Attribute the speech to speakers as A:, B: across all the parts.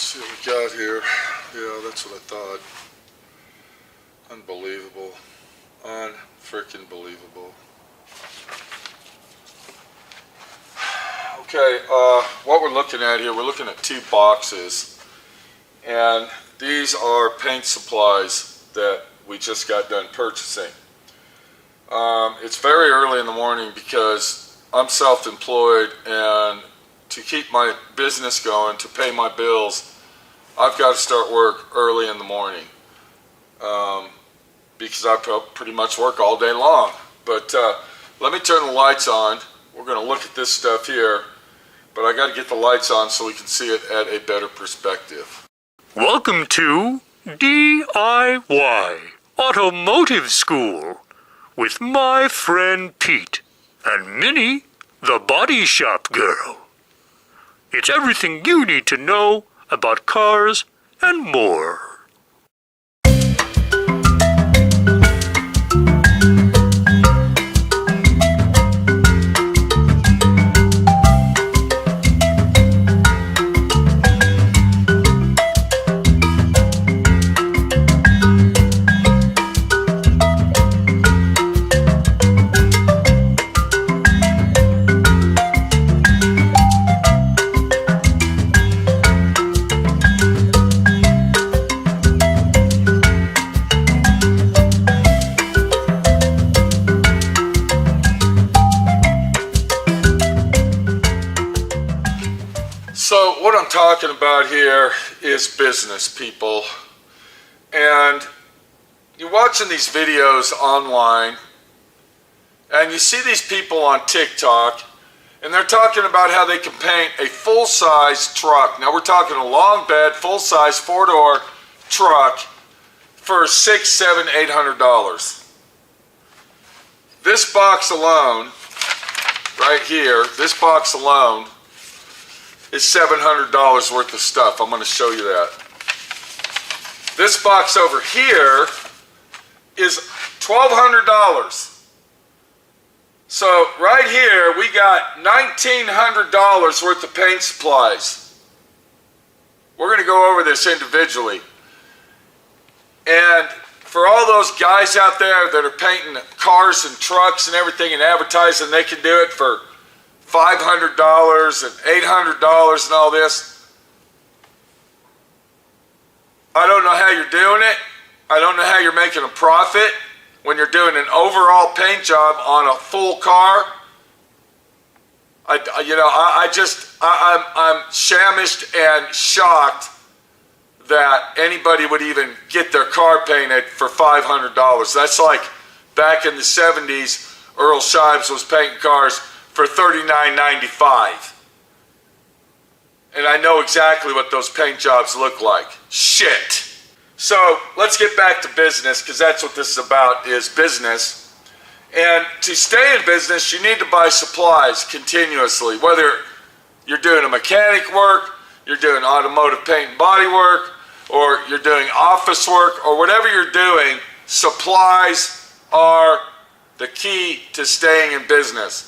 A: see what we got here. Yeah, that's what I thought. Unbelievable. Unfreaking believable. Okay, what we're looking at here, we're looking at two boxes. And these are paint supplies that we just got done purchasing. It's very early in the morning because I'm self-employed, and to keep my business going, to pay my bills, I've got to start work early in the morning because I pretty much work all day long. But let me turn the lights on. We're going to look at this stuff here, but I got to get the lights on so we can see it at a better perspective.
B: Welcome to D.I.Y. Automotive School with my friend Pete and Minnie, the body shop girl. It's everything you need to know about cars and more.
A: So what I'm talking about here is business, people. And you're watching these videos online, and you see these people on TikTok, and they're talking about how they can paint a full-size truck. Now we're talking a long bed, full-size, four-door truck for $600, $700, $800. This box alone, right here, this box alone, is $700 worth of stuff. I'm going to show you that. This box over here is $1,200. So right here we got $1,900 worth of paint supplies. We're going to go over this individually. And for all those guys out there that are painting cars and trucks and everything and advertising they can do it for $500 and $800 and all this, I don't know how you're doing it. I don't know how you're making a profit when you're doing an overall paint job on a full car. I'm shamished and shocked that anybody would even get their car painted for $500. That's like back in the 70s, Earl Shives was painting cars for $39.95. And I know exactly what those paint jobs look like. Shit. So let's get back to business, because that's what this is about, is business. And to stay in business, you need to buy supplies continuously. Whether you're doing a mechanic work, you're doing automotive paint and body work, or you're doing office work, or whatever you're doing, supplies are the key to staying in business.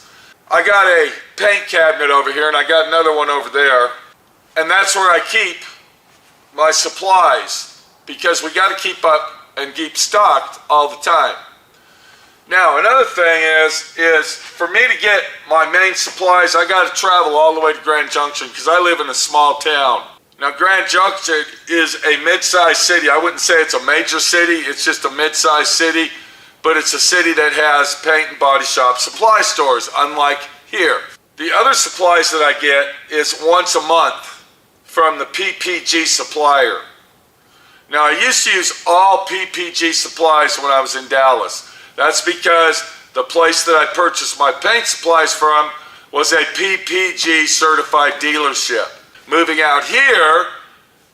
A: I got a paint cabinet over here, and I got another one over there, and that's where I keep my supplies, because we got to keep up and keep stocked all the time. Now, another thing is for me to get my main supplies, I got to travel all the way to Grand Junction, because I live in a small town. Now, Grand Junction is a mid-sized city. I wouldn't say it's a major city, it's just a mid-sized city. But it's a city that has paint and body shop supply stores, unlike here. The other supplies that I get is once a month from the PPG supplier. Now, I used to use all PPG supplies when I was in Dallas. That's because the place that I purchased my paint supplies from was a PPG certified dealership. Moving out here,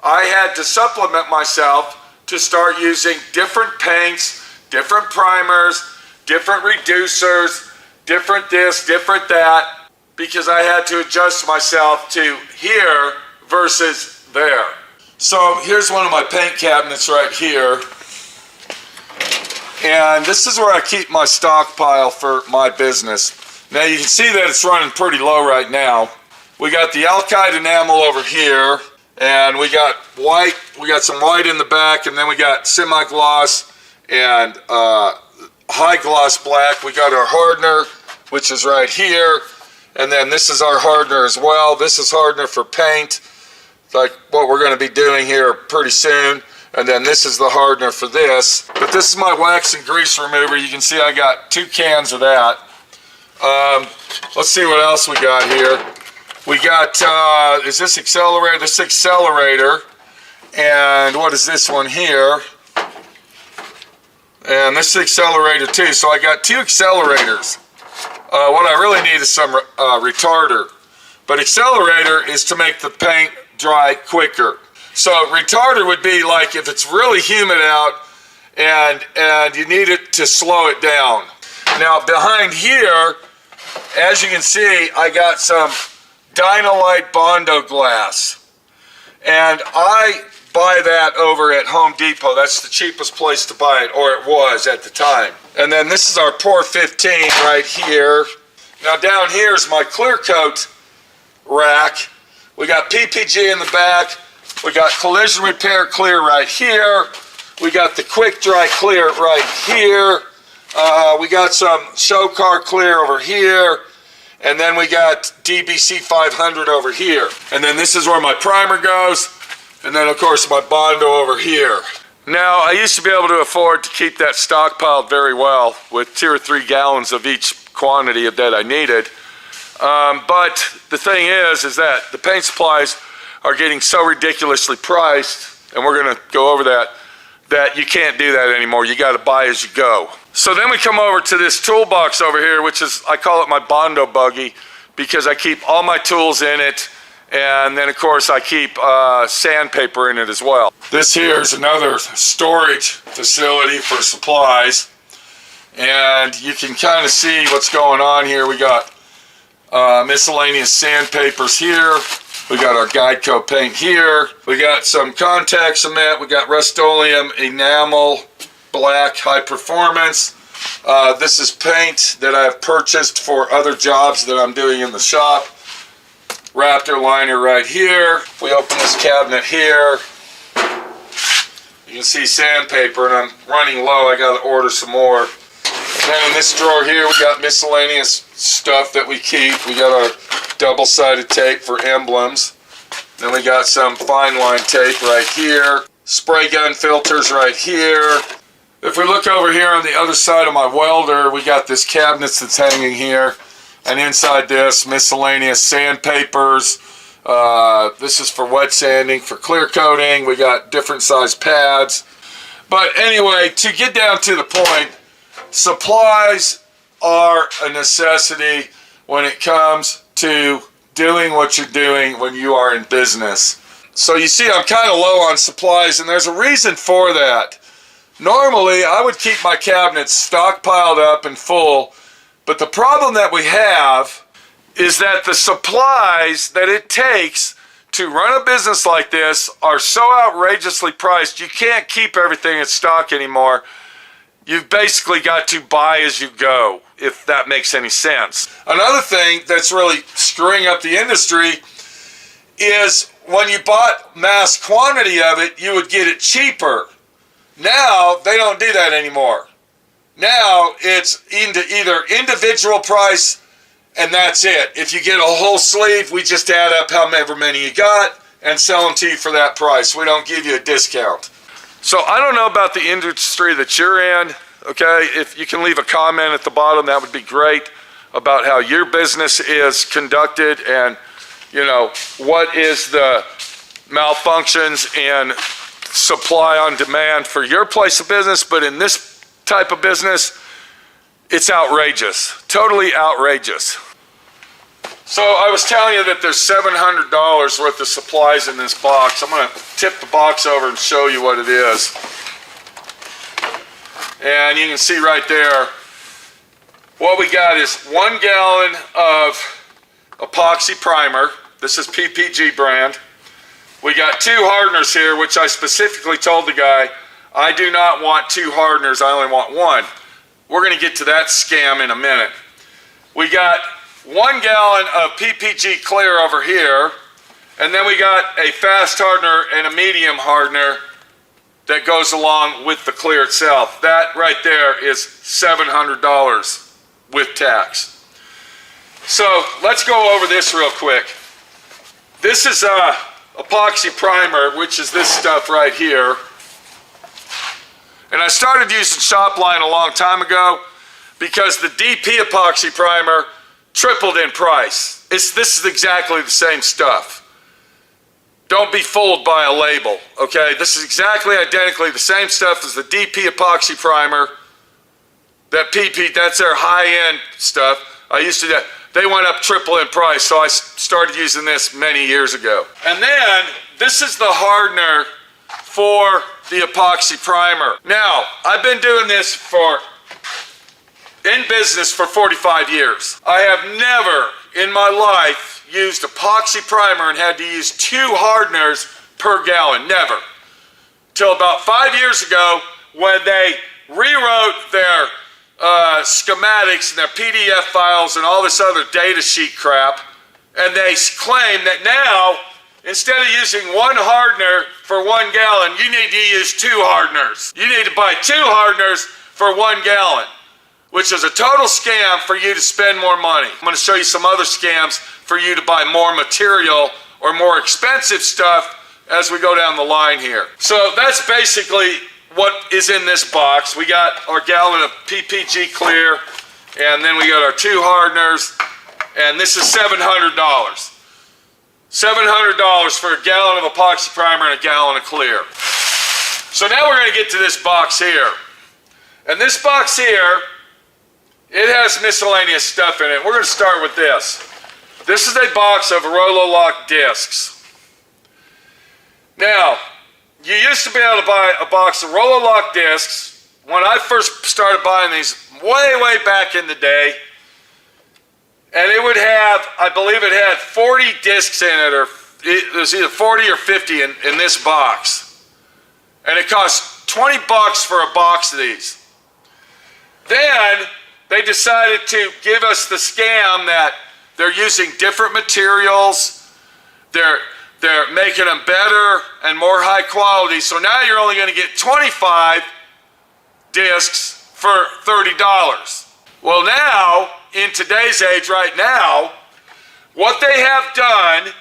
A: I had to supplement myself to start using different paints, different primers, different reducers, different this, different that, because I had to adjust myself to here versus there. So here's one of my paint cabinets right here. And this is where I keep my stockpile for my business. Now you can see that it's running pretty low right now. We got the Alkyd enamel over here, And we got white, we got some white in the back, and then we got semi-gloss and high gloss black. We got our hardener, which is right here. And then this is our hardener as well. This is hardener for paint, like what we're going to be doing here pretty soon. And then this is the hardener for this. But this is my wax and grease remover. You can see I got 2 cans of that. Let's see what else we got here. We got, is this accelerator? This accelerator. And what is this one here? And this is accelerator too. So I got 2 accelerators. What I really need is some retarder. But accelerator is to make the paint dry quicker. So retarder would be like if it's really humid out and you need it to slow it down. Now behind here, as you can see, I got some Dynalite Bondo glass. And I buy that over at Home Depot. That's the cheapest place to buy it, or it was at the time. And then this is our Pour 15 right here. Now down here is my clear coat rack. We got PPG in the back. We got collision repair clear right here. We got the quick dry clear right here. We got some show car clear over here. And then we got DBC 500 over here. And then this is where my primer goes. And then of course my Bondo over here. Now I used to be able to afford to keep that stockpiled very well with 2 or 3 gallons of each quantity that I needed. But the thing is that the paint supplies are getting so ridiculously priced, and we're gonna go over that you can't do that anymore. You gotta buy as you go. So then we come over to this toolbox over here, which is, I call it my Bondo buggy, because I keep all my tools in it, and then of course I keep sandpaper in it as well. This here is another storage facility for supplies, and you can kind of see what's going on here. We got miscellaneous sandpapers here. We got our Guide Co paint here. We got some contact cement. We got Rust-Oleum enamel black high performance. This is paint that I've purchased for other jobs that I'm doing in the shop. Raptor liner right here. We open this cabinet here. You can see sandpaper, and I'm running low. I got to order some more. And then in this drawer here, we got miscellaneous stuff that we keep. We got our double-sided tape for emblems. Then we got some fine line tape right here. Spray gun filters right here. If we look over here on the other side of my welder, we got this cabinet that's hanging here. And inside this, miscellaneous sandpapers. This is for wet sanding, for clear coating. We got different size pads. But anyway, to get down to the point, supplies are a necessity when it comes to doing what you're doing when you are in business. So you see I'm kind of low on supplies, and there's a reason for that. Normally I would keep my cabinets stockpiled up and full, but the problem that we have is that the supplies that it takes to run a business like this are so outrageously priced, you can't keep everything in stock anymore. You've basically got to buy as you go, if that makes any sense. Another thing that's really screwing up the industry is when you bought mass quantity of it, you would get it cheaper. Now, they don't do that anymore. Now, it's either individual price, and that's it. If you get a whole sleeve, we just add up however many you got and sell them to you for that price. We don't give you a discount. So I don't know about the industry that you're in, okay? If you can leave a comment at the bottom, that would be great, about how your business is conducted and, you know, what is the malfunctions in supply on demand for your place of business. But in this type of business, it's outrageous, totally outrageous. So I was telling you that there's $700 worth of supplies in this box. I'm going to tip the box over and show you what it is. And you can see right there, what we got is 1 gallon of epoxy primer. This is PPG brand. We got 2 hardeners here, which I specifically told the guy, I do not want 2 hardeners, I only want 1. We're going to get to that scam in a minute. We got 1 gallon of PPG clear over here, And then we got a fast hardener and a medium hardener that goes along with the clear itself. That right there is $700 with tax. So let's go over this real quick. This is epoxy primer, which is this stuff right here. And I started using Shopline a long time ago because the DP epoxy primer tripled in price. This is exactly the same stuff. Don't be fooled by a label, okay? This is exactly identically the same stuff as the DP epoxy primer. That PP, that's their high-end stuff. I used to, they went up triple in price, so I started using this many years ago. And then, this is the hardener for the epoxy primer. Now, I've been doing this in business for 45 years. I have never in my life used epoxy primer and had to use 2 hardeners per gallon. Never. Till about 5 years ago when they rewrote their schematics and their PDF files and all this other data sheet crap, and they claim that now, instead of using 1 hardener for 1 gallon, you need to use 2 hardeners. You need to buy 2 hardeners for 1 gallon, which is a total scam for you to spend more money. I'm going to show you some other scams for you to buy more material or more expensive stuff as we go down the line here. So that's basically what is in this box. We got our gallon of PPG clear, and then we got our 2 hardeners, and this is $700. $700 for a gallon of epoxy primer and a gallon of clear. So now we're going to get to this box here. And this box here, it has miscellaneous stuff in it. We're going to start with this. This is a box of Rollo-Lock discs. Now, you used to be able to buy a box of Rollo-Lock discs. When I first started buying these way back in the day, and it would have, I believe it had 40 discs in it, or it was either 40 or 50 in this box. And it cost $20 for a box of these. Then they decided to give us the scam that they're using different materials, they're making them better and more high quality, so now you're only going to get 25 discs for $30. Well, now, in today's age right now, what they have done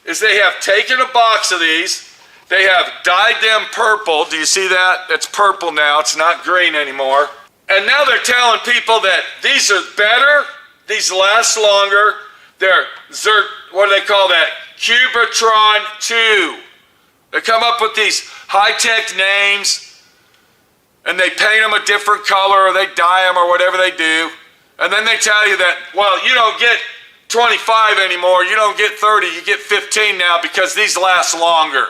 A: is they have taken a box of these, they have dyed them purple. Do you see that? It's purple now, it's not green anymore. And now they're telling people that these are better, these last longer. They're, what do they call that? Cubitron 2. They come up with these high-tech names, and they paint them a different color, or they dye them, or whatever they do. And then they tell you that, well, you don't get 25 anymore, you don't get 30, you get 15 now because these last longer.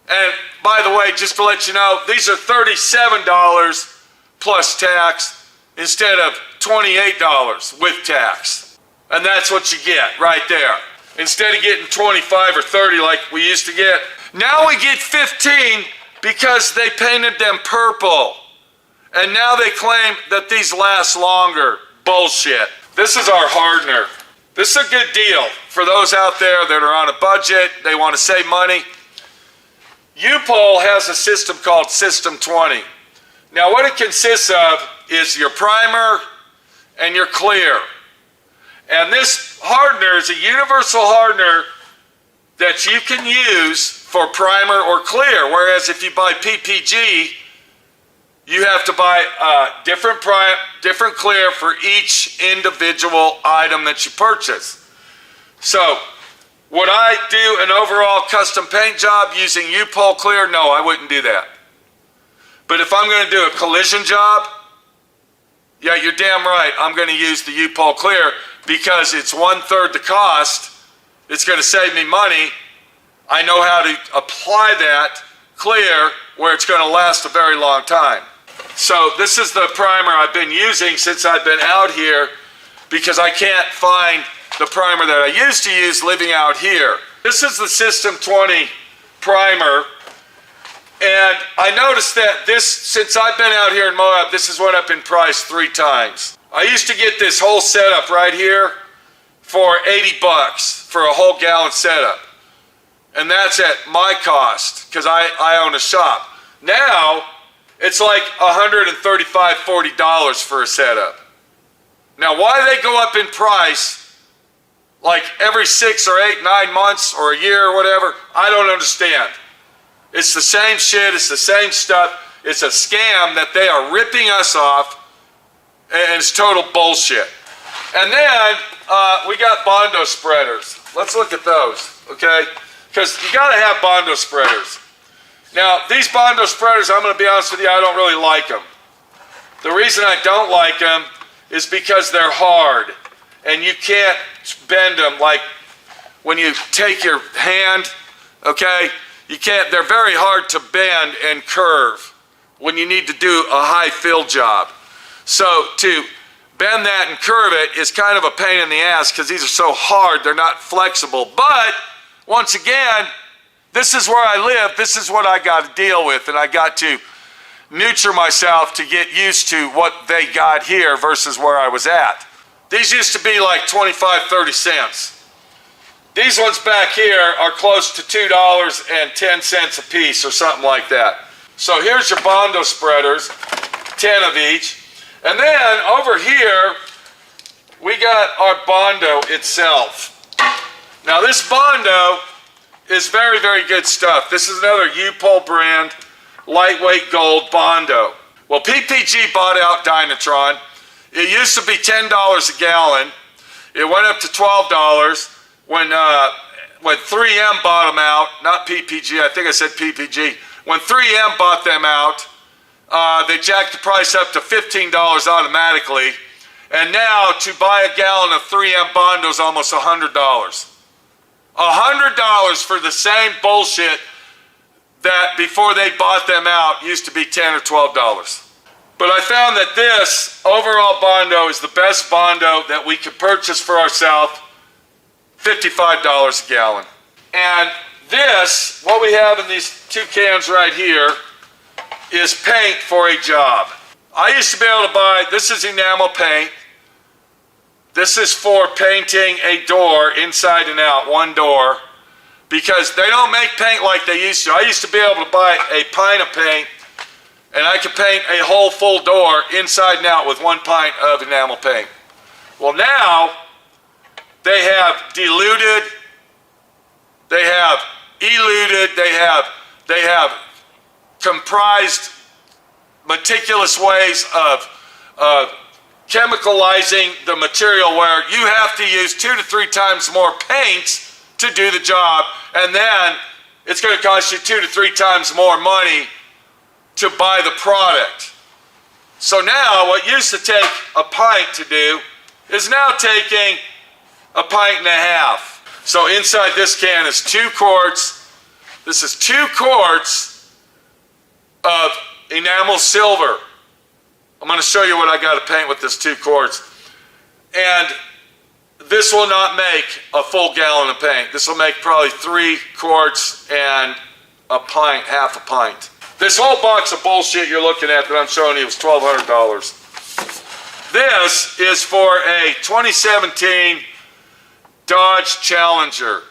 A: And by the way, just to let you know, these are $37 plus tax instead of $28 with tax. And that's what you get right there. Instead of getting 25 or 30 like we used to get, now we get 15 because they painted them purple. And now they claim that these last longer. Bullshit. This is our hardener. This is a good deal for those out there that are on a budget, they want to save money. U-Pole has a system called System 20. Now what it consists of is your primer and your clear. And this hardener is a universal hardener that you can use for primer or clear, whereas if you buy PPG, you have to buy different clear for each individual item that you purchase. So, would I do an overall custom paint job using U-Pole clear? No, I wouldn't do that. But if I'm going to do a collision job, yeah, you're damn right, I'm going to use the U-Pole clear because it's 1/3 the cost. It's going to save me money. I know how to apply that clear where it's going to last a very long time. So this is the primer I've been using since I've been out here because I can't find the primer that I used to use living out here. This is the System 20 primer, and I noticed that this, since I've been out here in Moab, this has went up in price 3 times. I used to get this whole setup right here for $80 for a whole gallon setup. And that's at my cost, because I own a shop. Now, it's like $135, $40 for a setup. Now, why they go up in price, like every 6 or 8, 9 months or a year or whatever, I don't understand. It's the same shit, it's the same stuff. It's a scam that they are ripping us off, and it's total bullshit. And then we got Bondo spreaders. Let's look at those, okay? Because you gotta have Bondo spreaders. Now, these Bondo spreaders, I'm gonna be honest with you, I don't really like them. The reason I don't like them is because they're hard, and you can't bend them like when you take your hand, okay? You can't, they're very hard to bend and curve when you need to do a high fill job. So to bend that and curve it is kind of a pain in the ass because these are so hard, they're not flexible. But once again, this is where I live, this is what I got to deal with, and I got to nurture myself to get used to what they got here versus where I was at. These used to be like 25, 30 cents. These ones back here are close to $2.10 a piece or something like that. So here's your Bondo spreaders, 10 of each. And then over here, we got our Bondo itself. Now this Bondo is very, very good stuff. This is another U-Pole brand, lightweight gold Bondo. Well, PPG bought out Dynatron. It used to be $10 a gallon. It went up to $12 when 3M bought them out, not PPG, I think I said PPG. When 3M bought them out, they jacked the price up to $15 automatically. And now to buy a gallon of 3M Bondo is almost $100. $100 for the same bullshit that before they bought them out used to be $10 or $12. But I found that this overall Bondo is the best Bondo that we could purchase for ourselves, $55 a gallon. And this, what we have in these 2 cans right here, is paint for a job. I used to be able to buy, this is enamel paint. This is for painting a door inside and out, one door, because they don't make paint like they used to. I used to be able to buy a pint of paint, and I could paint a whole full door inside and out with 1 pint of enamel paint. Well, now they have diluted, they have eluted, they have comprised meticulous ways of chemicalizing the material where you have to use 2 to 3 times more paint to do the job, and then it's going to cost you 2 to 3 times more money to buy the product. So now what used to take a pint to do is now taking a pint and a half. So inside this can is 2 quarts. This is 2 quarts of enamel silver. I'm going to show you what I got to paint with this 2 quarts. And this will not make a full gallon of paint. This will make probably 3 quarts and a pint, half a pint. This whole box of bullshit you're looking at that I'm showing you was $1,200. This is for a 2017 Dodge Challenger.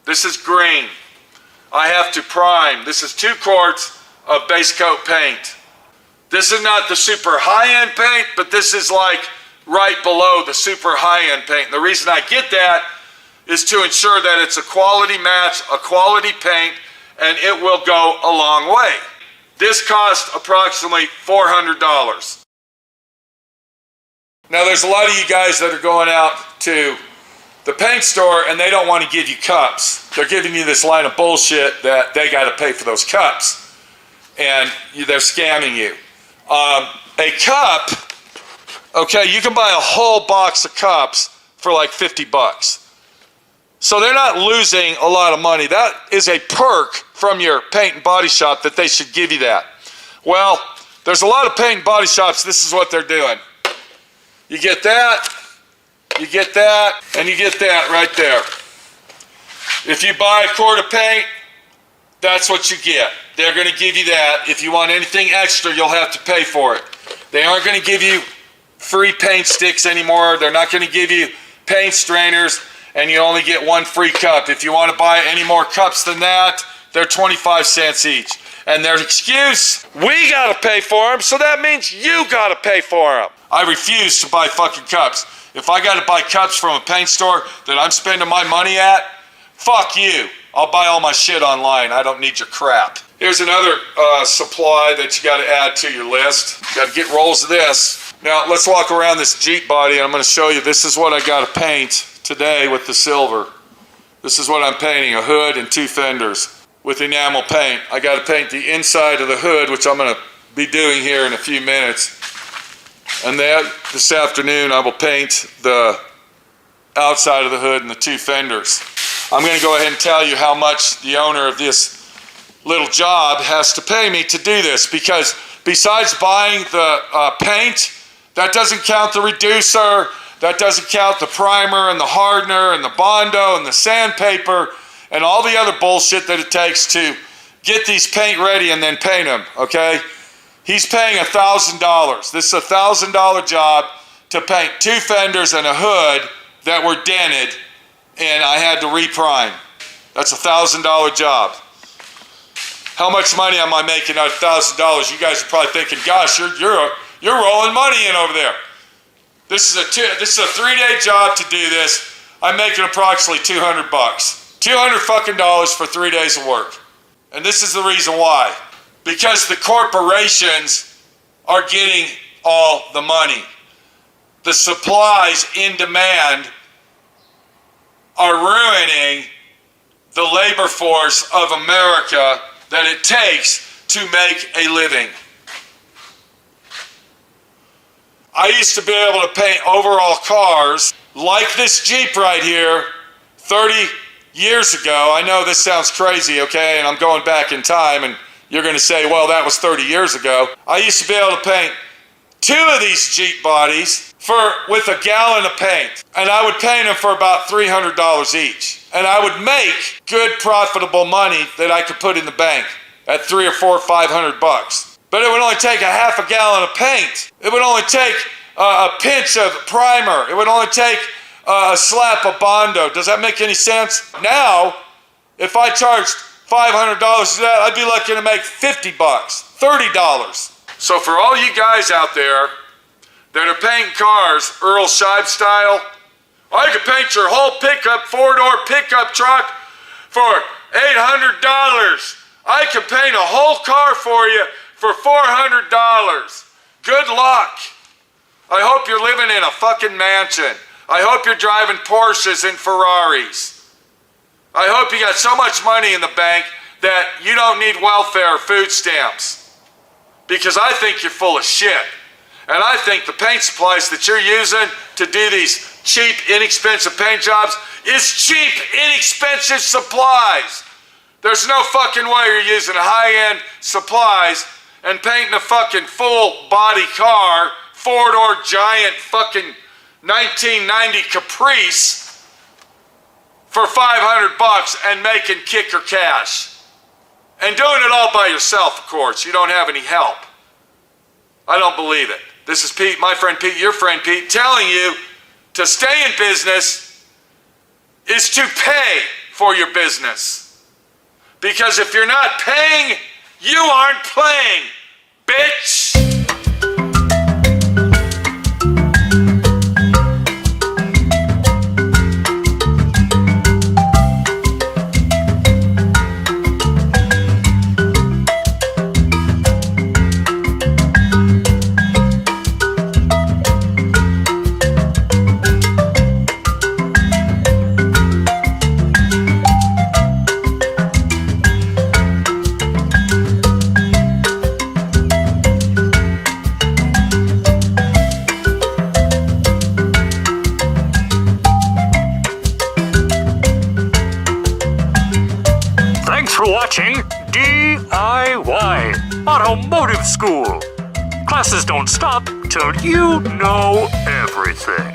A: This is green. I have to prime. This is 2 quarts of base coat paint. This is not the super high-end paint, but this is like right below the super high-end paint. The reason I get that is to ensure that it's a quality match, a quality paint, and it will go a long way. This cost approximately $400. Now there's a lot of you guys that are going out to the paint store and they don't want to give you cups. They're giving you this line of bullshit that they got to pay for those cups, and they're scamming you. A cup, okay, you can buy a whole box of cups for like $50. So they're not losing a lot of money. That is a perk from your paint and body shop that they should give you that. Well, there's a lot of paint and body shops, this is what they're doing. You get that, and you get that right there. If you buy a quart of paint, that's what you get. They're going to give you that. If you want anything extra, you'll have to pay for it. They aren't going to give you free paint sticks anymore. They're not going to give you paint strainers. and you only get one free cup. If you want to buy any more cups than that, they're 25 cents each. And their excuse, we gotta pay for them, so that means you gotta pay for them. I refuse to buy fucking cups. If I gotta buy cups from a paint store that I'm spending my money at, fuck you. I'll buy all my shit online. I don't need your crap. Here's another supply that you gotta add to your list. You gotta get rolls of this. Now let's walk around this Jeep body and I'm gonna show you, this is what I gotta paint today with the silver. This is what I'm painting, a hood and two fenders with enamel paint. I gotta paint the inside of the hood, which I'm gonna be doing here in a few minutes. And then this afternoon I will paint the outside of the hood and the two fenders. I'm going to go ahead and tell you how much the owner of this little job has to pay me to do this, because besides buying the paint, that doesn't count the reducer, that doesn't count the primer and the hardener and the Bondo and the Sandpaper and all the other bullshit that it takes to get these paint ready and then paint them, okay? He's paying $1,000. This is a $1,000 job to paint two fenders and a hood that were dented, and I had to reprime. That's a $1,000 job. How much money am I making out of $1,000? You guys are probably thinking, gosh, you're rolling money in over there. This is a 3-day job to do this. I'm making approximately $200. $200 fucking dollars for 3 days of work. And this is the reason why. Because the corporations are getting all the money. The supplies in demand are ruining the labor force of America that it takes to make a living. I used to be able to paint overall cars like this Jeep right here 30 years ago. I know this sounds crazy, okay, and I'm going back in time, and you're going to say, well, that was 30 years ago. I used to be able to paint 2 of these Jeep bodies with a gallon of paint, and I would paint them for about $300 each, and I would make good profitable money that I could put in the bank at $300 or $400 or $500. But it would only take a half a gallon of paint. It would only take a pinch of primer. It would only take a slap of Bondo. Does that make any sense? Now, if I charged $500 for that, I'd be lucky to make $50, $30. So for all you guys out there that are painting cars Earl Scheib style, I could paint your whole pickup, 4-door pickup truck for $800. I could paint a whole car for you for $400. Good luck. I hope you're living in a fucking mansion. I hope you're driving Porsches and Ferraris. I hope you got so much money in the bank that you don't need welfare or food stamps. Because I think you're full of shit. And I think the paint supplies that you're using to do these cheap, inexpensive paint jobs is cheap, inexpensive supplies. There's no fucking way you're using high-end supplies and painting a fucking full body car, 4-door giant fucking 1990 Caprice for $500 and making kicker cash. And doing it all by yourself, of course. You don't have any help. I don't believe it. This is Pete, my friend Pete, your friend Pete, telling you to stay in business is to pay for your business. Because if you're not paying, you aren't playing, bitch!
B: Watching D.I.Y. Automotive School. Classes don't stop till you know everything.